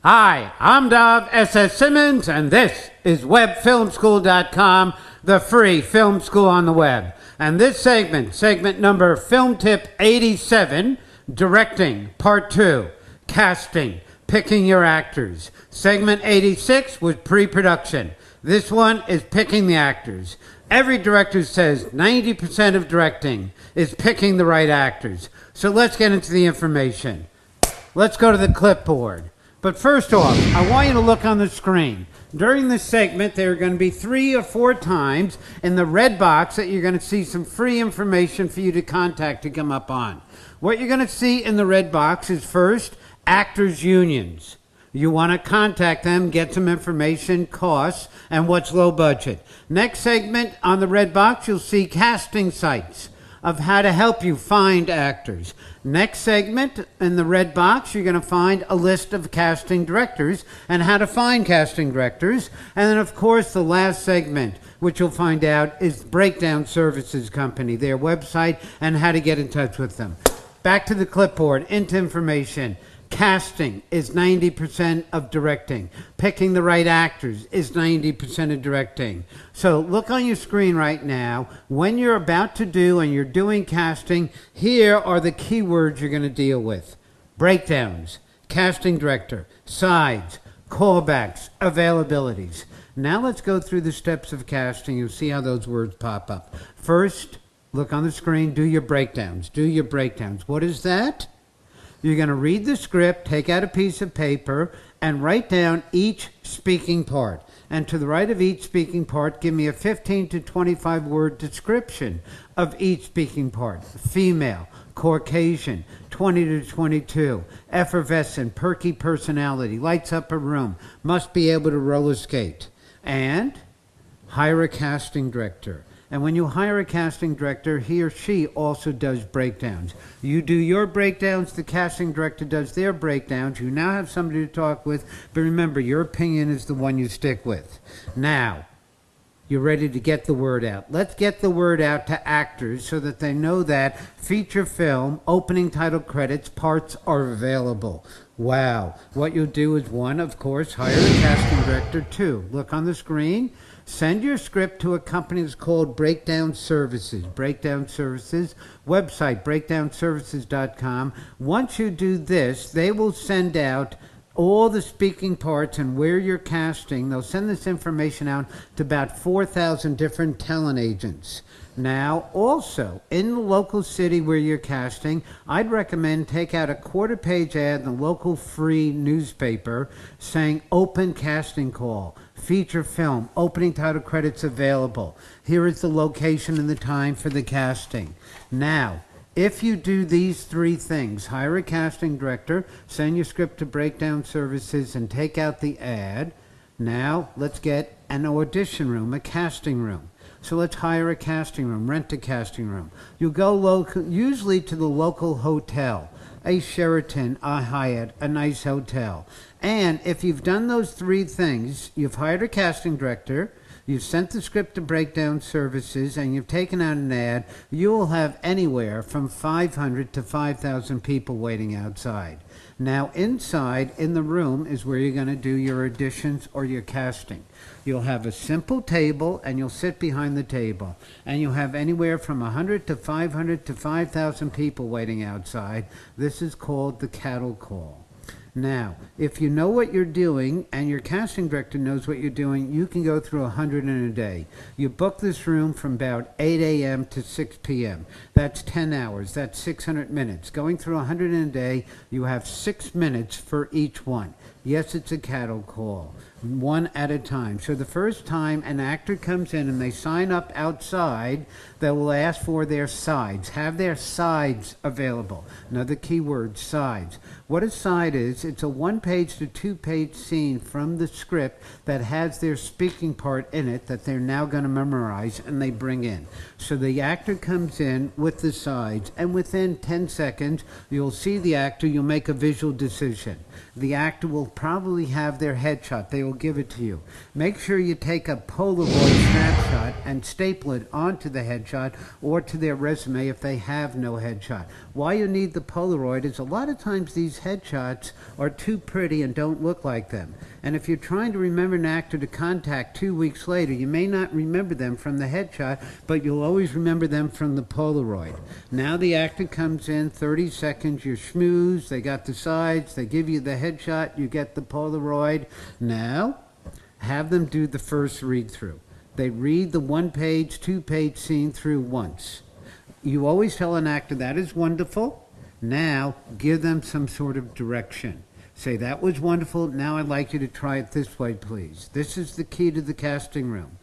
Hi, I'm WFS87, and this is webfilmschool.com, the free film school on the web. And this segment number Film Tip 87, Directing, Part 2, Casting, Picking Your Actors. Segment 86 was pre-production. This one is picking the actors. Every director says 90% of directing is picking the right actors. So let's get into the information. Let's go to the clipboard. But first off, I want you to look on the screen. During this segment, there are going to be 3 or 4 times in the red box that you're going to see some free information for you to contact to come up on. What you're going to see in the red box is first, actors' unions. You want to contact them, get some information, costs, and what's low budget. Next segment on the red box, you'll see casting sites of how to help you find actors. Next segment in the red box, you're going to find a list of casting directors and how to find casting directors. And then, of course, the last segment, which you'll find out, is Breakdown Services Company, their website, and how to get in touch with them. Back to the clipboard, into information. Casting is 90% of directing. Picking the right actors is 90% of directing. So look on your screen right now. When you're about to do and you're doing casting, here are the keywords you're going to deal with. Breakdowns, casting director, sides, callbacks, availabilities. Now let's go through the steps of casting. You'll see how those words pop up. First, look on the screen, do your breakdowns. Do your breakdowns. What is that? You're going to read the script, take out a piece of paper, and write down each speaking part. And to the right of each speaking part, give me a 15 to 25 word description of each speaking part. Female, Caucasian, 20 to 22, effervescent, perky personality, lights up a room, must be able to roller skate. And hire a casting director. And when you hire a casting director, he or she also does breakdowns. You do your breakdowns, the casting director does their breakdowns. You now have somebody to talk with, but remember, your opinion is the one you stick with. Now, you're ready to get the word out. Let's get the word out to actors so that they know that feature film, opening title credits, parts are available. Wow. What you'll do is 1, of course, hire a casting director. 2, look on the screen. Send your script to a company that's called Breakdown Services. Breakdown Services, website, breakdownservices.com. Once you do this, they will send out all the speaking parts and where you're casting. They'll send this information out to about 4,000 different talent agents. Now, also, in the local city where you're casting, I'd recommend take out a quarter-page ad in the local free newspaper saying open casting call, feature film, opening title credits available. Here is the location and the time for the casting. Now, if you do these 3 things, hire a casting director, send your script to Breakdown Services, and take out the ad, now let's get an audition room, a casting room. So let's hire a casting room, rent a casting room. You go usually to the local hotel, a Sheraton, a Hyatt, a nice hotel. And if you've done those 3 things, you've hired a casting director, you've sent the script to Breakdown Services, and you've taken out an ad, you will have anywhere from 500 to 5,000 people waiting outside. Now, inside in the room is where you're going to do your auditions or your casting. You'll have a simple table, and you'll sit behind the table. And you'll have anywhere from 100 to 500 to 5,000 people waiting outside. This is called the cattle call. Now, if you know what you're doing and your casting director knows what you're doing, you can go through 100 in a day. You book this room from about 8 a.m. to 6 p.m. That's 10 hours. That's 600 minutes. Going through 100 in a day, you have 6 minutes for each one. Yes, it's a cattle call, 1 at a time. So the first time an actor comes in and they sign up outside, they will ask for their sides. Have their sides available. Another key word, sides. What a side is, it's a 1-page to 2-page scene from the script that has their speaking part in it that they're now going to memorize and they bring in. So the actor comes in with the sides, and within 10 seconds, you'll see the actor, you'll make a visual decision. The actor will probably have their headshot. They will give it to you. Make sure you take a Polaroid snapshot and staple it onto the headshot or to their resume if they have no headshot. Why you need the Polaroid is a lot of times these headshots are too pretty and don't look like them. And if you're trying to remember an actor to contact 2 weeks later, you may not remember them from the headshot, but you'll always remember them from the Polaroid. Now the actor comes in, 30 seconds, you schmooze, they got the sides, they give you the headshot, you get the Polaroid. Now, have them do the first read-through. They read the 1-page, 2-page scene through once. You always tell an actor, that is wonderful. Now, give them some sort of direction. Say, that was wonderful, now I'd like you to try it this way, please. This is the key to the casting room,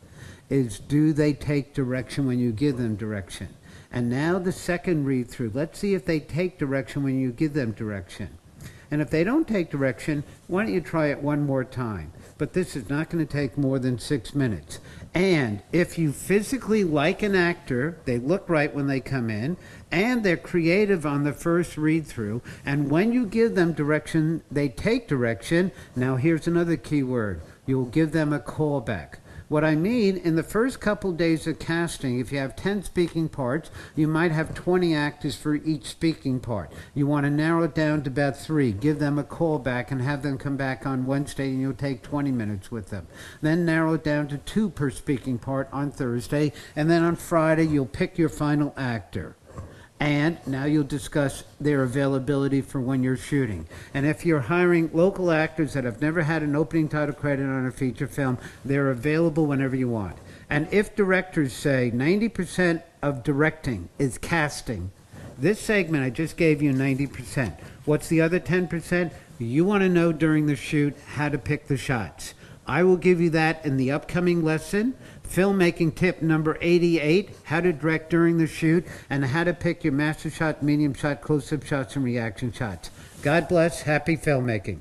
is do they take direction when you give them direction? And now the second read-through. Let's see if they take direction when you give them direction. And if they don't take direction, why don't you try it one more time? But this is not going to take more than 6 minutes. And if you physically like an actor, they look right when they come in, and they're creative on the first read-through, and when you give them direction, they take direction. Now here's another key word. You'll give them a callback. What I mean, in the first couple days of casting, if you have 10 speaking parts, you might have 20 actors for each speaking part. You want to narrow it down to about 3. Give them a call back and have them come back on Wednesday, and you'll take 20 minutes with them. Then narrow it down to 2 per speaking part on Thursday, and then on Friday, you'll pick your final actor. And now you'll discuss their availability for when you're shooting. And if you're hiring local actors that have never had an opening title credit on a feature film, they're available whenever you want. And if directors say 90% of directing is casting, this segment I just gave you 90%. What's the other 10%? You want to know during the shoot how to pick the shots. I will give you that in the upcoming lesson. Filmmaking tip number 88, how to direct during the shoot, and how to pick your master shot, medium shot, close-up shots, and reaction shots. God bless. Happy filmmaking.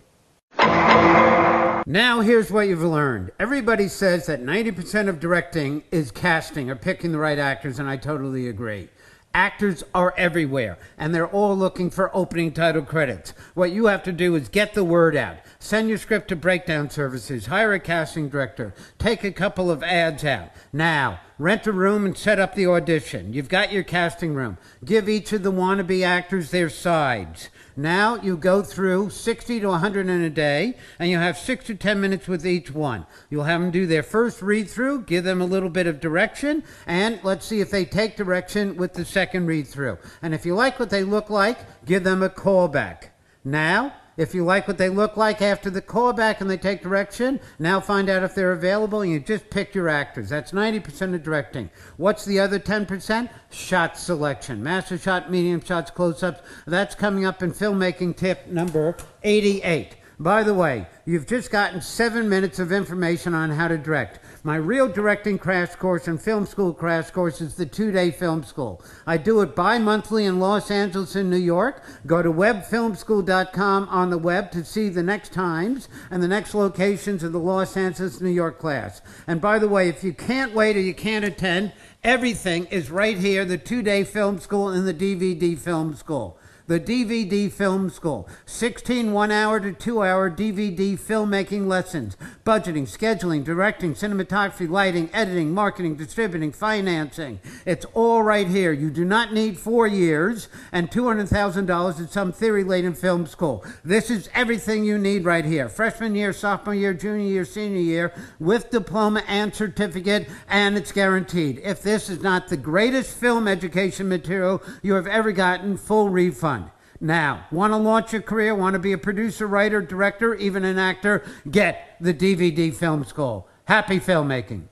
Now here's what you've learned. Everybody says that 90% of directing is casting or picking the right actors, and I totally agree. Actors are everywhere, and they're all looking for opening title credits. What you have to do is get the word out. Send your script to breakdown services. Hire a casting director. Take a couple of ads out. Now, rent a room and set up the audition. You've got your casting room. Give each of the wannabe actors their sides. Now you go through 60 to 100 in a day, and you have 6 to 10 minutes with each one. You'll have them do their first read-through, give them a little bit of direction, and let's see if they take direction with the second read-through. And if you like what they look like, give them a callback. Now, if you like what they look like after the callback and they take direction, now find out if they're available, and you just pick your actors. That's 90% of directing. What's the other 10%? Shot selection. Master shot, medium shots, close-ups. That's coming up in filmmaking tip number 88. By the way, you've just gotten 7 minutes of information on how to direct. My real directing crash course and film school crash course is the 2-day film school. I do it bi-monthly in Los Angeles and New York. Go to webfilmschool.com on the web to see the next times and the next locations of the Los Angeles, New York class. And by the way, if you can't wait or you can't attend, everything is right here, the 2-day film school and the DVD film school. The DVD Film School. 16 1-hour to 2-hour DVD filmmaking lessons. Budgeting, scheduling, directing, cinematography, lighting, editing, marketing, distributing, financing. It's all right here. You do not need 4 years and $200,000 at some theory-laden film school. This is everything you need right here. Freshman year, sophomore year, junior year, senior year, with diploma and certificate, and it's guaranteed. If this is not the greatest film education material you have ever gotten, full refund. Now, want to launch your career, want to be a producer, writer, director, even an actor? Get the DVD Film School. Happy filmmaking.